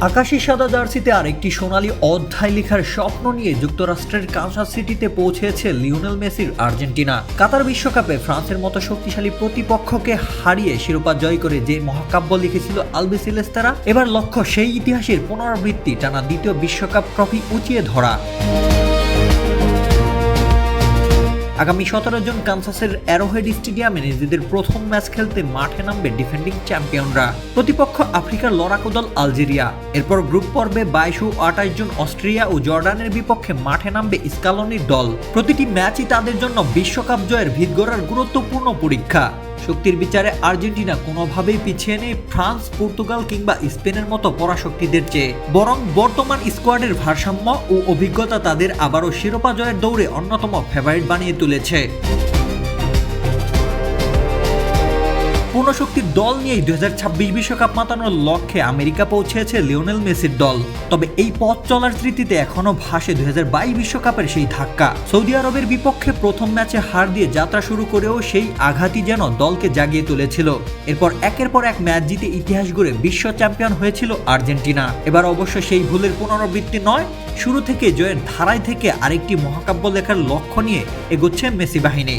আকাশী সাদা জার্সিতে আরেকটি সোনালী অধ্যায় লেখার স্বপ্ন নিয়ে যুক্তরাষ্ট্রের কানসাস সিটিতে পৌঁছেছে লিওনেল মেসির আর্জেন্টিনা। কাতার বিশ্বকাপে ফ্রান্সের মতো শক্তিশালী প্রতিপক্ষকে হারিয়ে শিরোপা জয় করে যে মহাকাব্য লিখেছিল আলবিসেলেস্তারা, এবার লক্ষ্য সেই ইতিহাসের পুনরাবৃত্তি, টানা দ্বিতীয় বিশ্বকাপ ট্রফি উঁচিয়ে ধরা। আগামী 17 জুন কানসাসের অ্যারোহেড স্টেডিয়ামে নিজেদের প্রথম ম্যাচ খেলতে মাঠে নামবে ডিফেন্ডিং চ্যাম্পিয়নরা। প্রতিপক্ষ আফ্রিকার লড়াকু দল আলজেরিয়া। এরপর গ্রুপ পর্বে 22 ও 28 জুন অস্ট্রিয়া ও জর্ডানের বিপক্ষে মাঠে নামবে স্কালোনির দল। প্রতিটি ম্যাচই তাদের জন্য বিশ্বকাপ জয়ের ভিত গড়ার গুরুত্বপূর্ণ পরীক্ষা। শক্তির বিচারে আর্জেন্টিনা কোনোভাবেই পিছিয়ে নেই ফ্রান্স, পর্তুগাল কিংবা স্পেনের মতো পরাশক্তিদের চেয়ে, বরং বর্তমান স্কোয়াডের ভারসাম্য ও অভিজ্ঞতা তাদের আবারও শিরোপা জয়ের দৌড়ে অন্যতম ফেভারিট বানিয়ে তুলেছে। পূর্ণশক্তির দল নিয়েই 2026 বিশ্বকাপ মাতানোর লক্ষ্যে আমেরিকা পৌঁছেছে লিওনেল মেসির দল। তবে এই পথ চলার স্মৃতিতে এখনো ভাসে 2022 বিশ্বকাপের সেই ধাক্কা। সৌদি আরবের বিপক্ষে প্রথম ম্যাচে হার দিয়ে যাত্রা শুরু করেও সেই আঘাতই যেন দলকে জাগিয়ে তুলেছিল। এরপর একের পর এক ম্যাচ জিতে ইতিহাস গড়ে বিশ্ব চ্যাম্পিয়ন হয়েছিল আর্জেন্টিনা। এবার অবশ্য সেই ভুলের পুনরাবৃত্তি নয়, শুরু থেকে জয়ের ধারায় থেকে আরেকটি মহাকাব্য লেখার লক্ষ্য নিয়ে এগোচ্ছে মেসি বাহিনী।